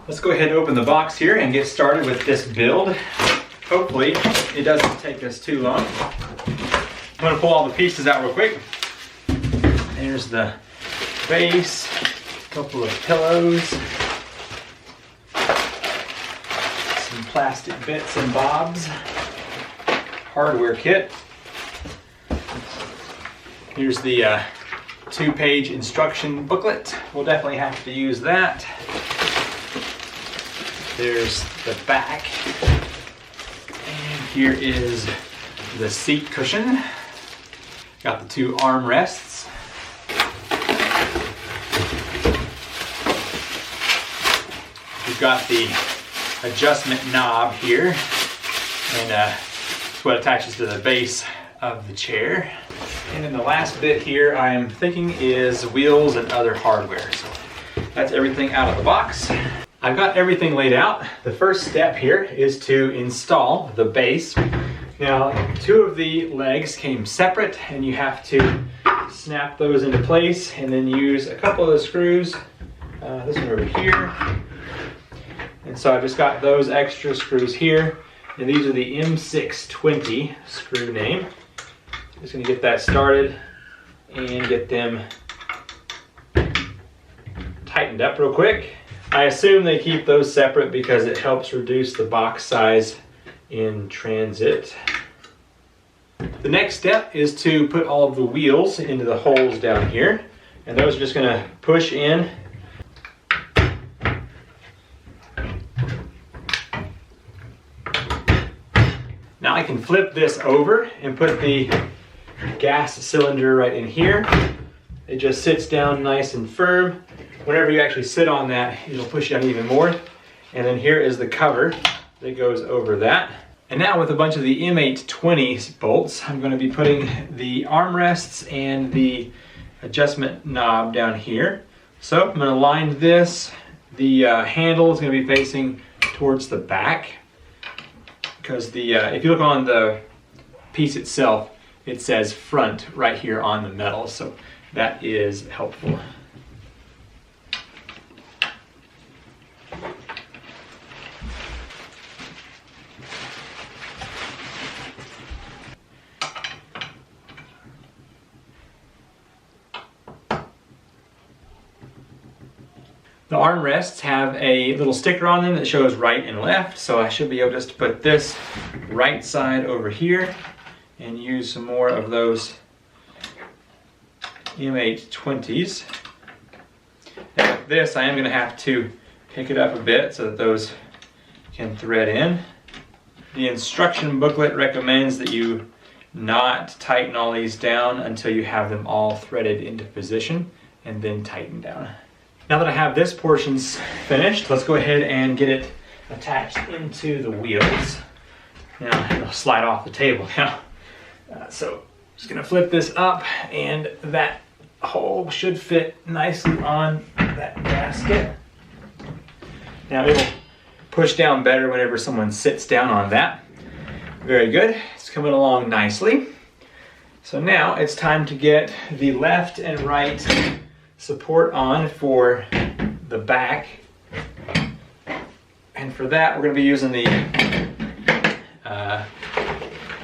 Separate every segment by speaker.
Speaker 1: Let's go ahead and open the box here and get started with this build. Hopefully it doesn't take us too long. I'm going to pull all the pieces out real quick. There's the base, a couple of pillows, some plastic bits and bobs, hardware kit. Here's the 2-page instruction booklet. We'll definitely have to use that. There's the back. And here is the seat cushion. Got the 2 armrests. We've got the adjustment knob here. And it's what attaches to the base of the chair. And then the last bit here I am thinking is wheels and other hardware. So that's everything out of the box. I've got everything laid out. The first step here is to install the base. Now, 2 of the legs came separate and you have to snap those into place and then use a couple of the screws. This one over here. And so I just got those extra screws here. And these are the M620 screw name. Just gonna get that started and get them tightened up real quick. I assume they keep those separate because it helps reduce the box size in transit. The next step is to put all of the wheels into the holes down here, and those are just gonna push in. Now I can flip this over and put the gas cylinder right in here. It just sits down nice and firm. Whenever you actually sit on that, it'll push down even more. And then here is the cover that goes over that. And now with a bunch of the M820 bolts, I'm going to be putting the armrests and the adjustment knob down here. So I'm going to line this. The handle is going to be facing towards the back, because if you look on the piece itself, it says front right here on the metal, so that is helpful. The armrests have a little sticker on them that shows right and left, so I should be able just to put this right side over here and use some more of those M820s. Now with this, I am going to have to pick it up a bit so that those can thread in. The instruction booklet recommends that you not tighten all these down until you have them all threaded into position, and then tighten down. Now that I have this portion finished, let's go ahead and get it attached into the wheels. Now it'll slide off the table now. So just gonna flip this up, and that hole should fit nicely on that gasket. Now it'll push down better whenever someone sits down on that. Very good, it's coming along nicely. So now it's time to get the left and right support on for the back. And for that, we're going to be using the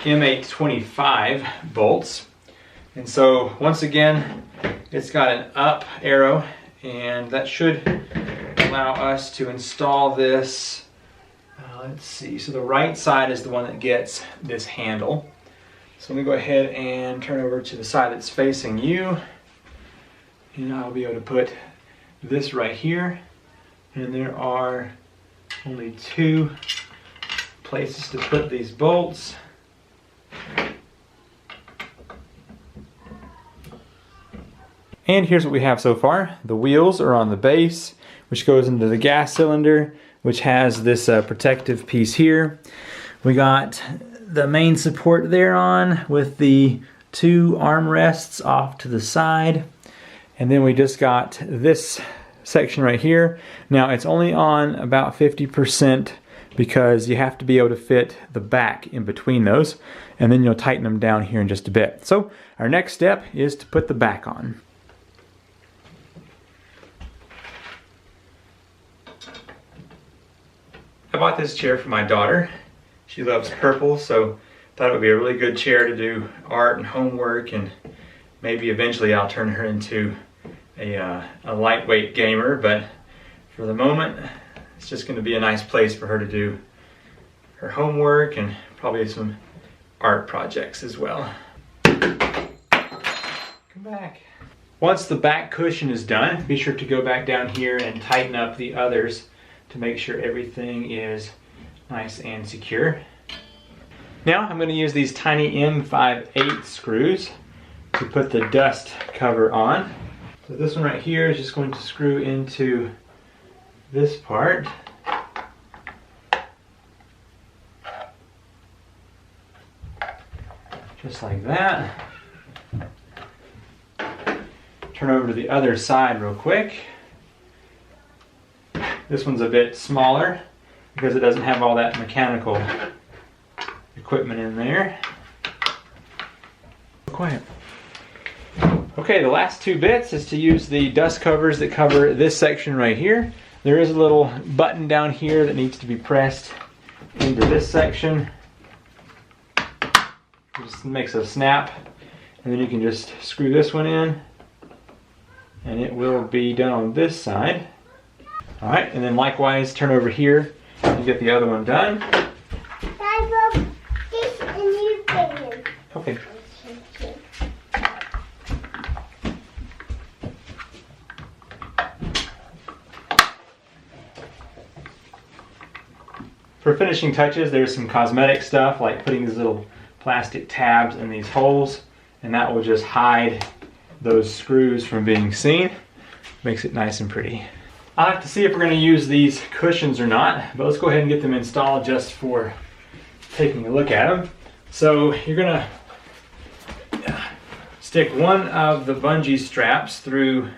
Speaker 1: M825 bolts. And so once again, it's got an up arrow, and that should allow us to install this. Let's see, so the right side is the one that gets this handle. So let me go ahead and turn over to the side that's facing you. And I'll be able to put this right here. And there are only 2 places to put these bolts. And here's what we have so far. The wheels are on the base, which goes into the gas cylinder, which has this protective piece here. We got the main support there on with the 2 armrests off to the side. And then we just got this section right here. Now it's only on about 50% because you have to be able to fit the back in between those, and then you'll tighten them down here in just a bit. So our next step is to put the back on. bought this chair for my daughter. She loves purple, so thought it would be a really good chair to do art and homework, and maybe eventually I'll turn her into a lightweight gamer, but for the moment it's just going to be a nice place for her to do her homework and probably some art projects as well. Come back. Once the back cushion is done, be sure to go back down here and tighten up the others to make sure everything is nice and secure. Now I'm going to use these tiny M5/8 screws to put the dust cover on. So this one right here is just going to screw into this part. Just like that. Turn over to the other side real quick. This one's a bit smaller because it doesn't have all that mechanical equipment in there. Quiet. Okay, the last two bits is to use the dust covers that cover this section right here. There is a little button down here that needs to be pressed into this section. It just makes a snap, and then you can just screw this one in and it will be done on this side. Alright, and then likewise turn over here and get the other one done. Okay. For finishing touches, there's some cosmetic stuff like putting these little plastic tabs in these holes, and that will just hide those screws from being seen. Makes it nice and pretty. I'll have to see if we're going to use these cushions or not, but let's go ahead and get them installed just for taking a look at them. So you're going to stick one of the bungee straps through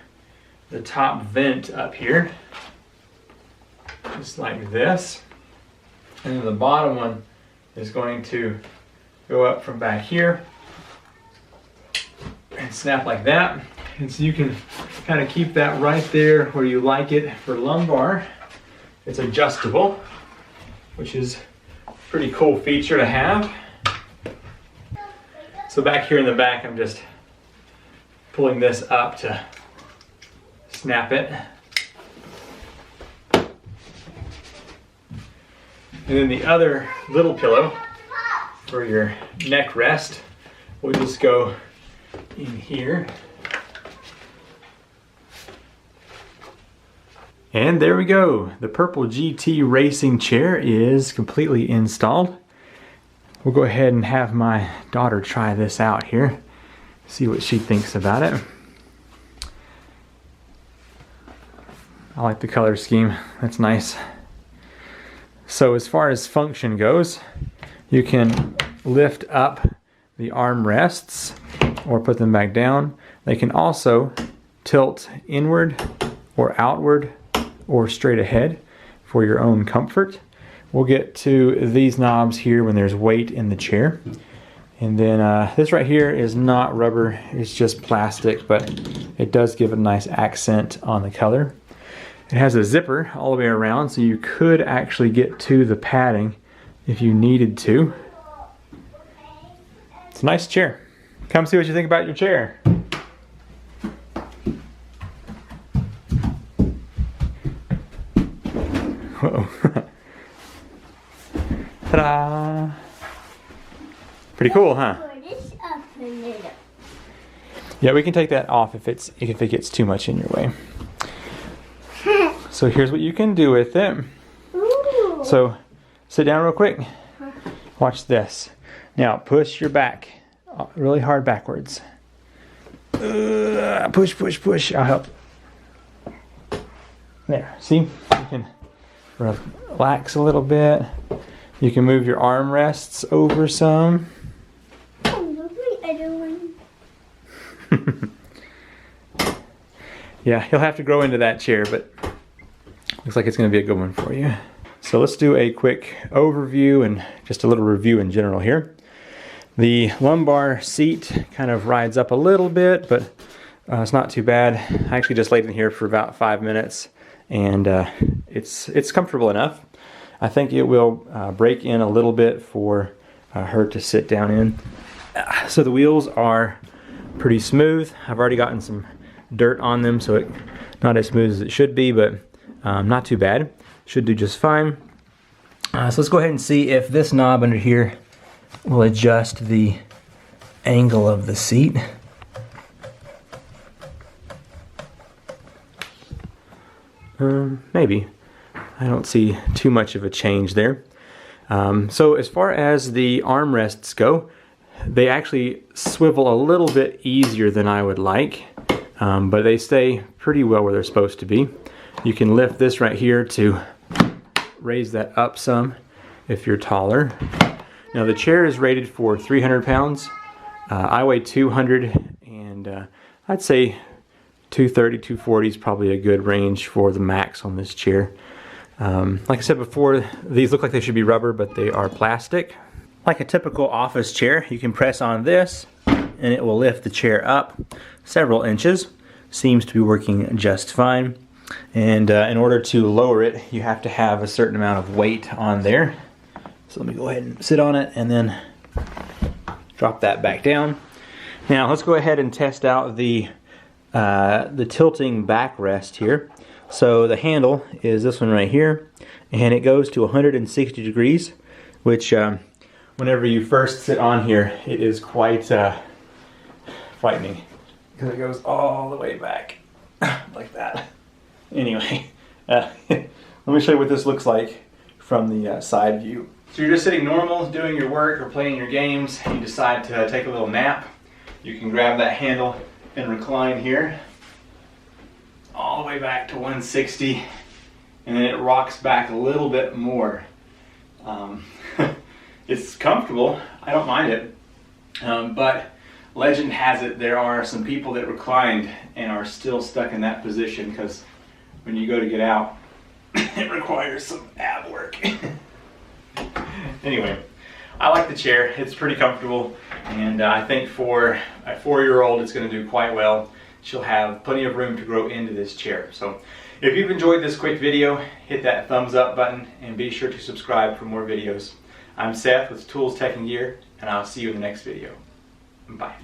Speaker 1: the top vent up here, just like this. And then the bottom one is going to go up from back here and snap like that. And so you can kind of keep that right there where you like it for lumbar. It's adjustable, which is a pretty cool feature to have. So back here in the back, I'm just pulling this up to snap it. And then the other little pillow for your neck rest will just go in here. And there we go. The purple GT racing chair is completely installed. We'll go ahead and have my daughter try this out here. See what she thinks about it. I like the color scheme. That's nice. So as far as function goes, you can lift up the armrests or put them back down. They can also tilt inward or outward or straight ahead for your own comfort. We'll get to these knobs here when there's weight in the chair. And then this right here is not rubber, it's just plastic, but it does give a nice accent on the color. It has a zipper all the way around, so you could actually get to the padding if you needed to. It's a nice chair. Come see what you think about your chair. Uh-oh. Ta-da! Pretty cool, huh? Yeah, we can take that off if it gets too much in your way. So here's what you can do with it.
Speaker 2: Ooh.
Speaker 1: So sit down real quick. Watch this. Now push your back really hard backwards. Push, push, push. I'll help. There. See? You can relax a little bit. You can move your armrests over some. Yeah, he'll have to grow into that chair, but looks like it's going to be a good one for you. So let's do a quick overview and just a little review in general here. The lumbar seat kind of rides up a little bit, but it's not too bad. I actually just laid in here for about 5 minutes, and it's comfortable enough. I think it will break in a little bit for her to sit down in. So the wheels are pretty smooth. I've already gotten some dirt on them, so it's not as smooth as it should be, but not too bad. Should do just fine. So let's go ahead and see if this knob under here will adjust the angle of the seat. Maybe. I don't see too much of a change there. So as far as the armrests go, they actually swivel a little bit easier than I would like, but they stay pretty well where they're supposed to be. You can lift this right here to raise that up some if you're taller. Now the chair is rated for 300 pounds. I weigh 200, and I'd say 230, 240 is probably a good range for the max on this chair. Like I said before, these look like they should be rubber, but they are plastic. Like a typical office chair, you can press on this and it will lift the chair up several inches. Seems to be working just fine. And in order to lower it, you have to have a certain amount of weight on there. So let me go ahead and sit on it and then drop that back down. Now let's go ahead and test out the tilting backrest here. So the handle is this one right here, and it goes to 160 degrees, which whenever you first sit on here, it is quite frightening because it goes all the way back like that. Anyway, let me show you what this looks like from the side view. So you're just sitting normal, doing your work or playing your games, and you decide to take a little nap. You can grab that handle and recline here all the way back to 160, and then it rocks back a little bit more. It's comfortable, I don't mind it, but legend has it there are some people that reclined and are still stuck in that position because when you go to get out, it requires some ab work. Anyway, I like the chair. It's pretty comfortable, and I think for a 4-year-old it's going to do quite well. She'll have plenty of room to grow into this chair. So if you've enjoyed this quick video, hit that thumbs up button and be sure to subscribe for more videos. I'm Seth with Tools, Tech, and Gear, and I'll see you in the next video. Bye.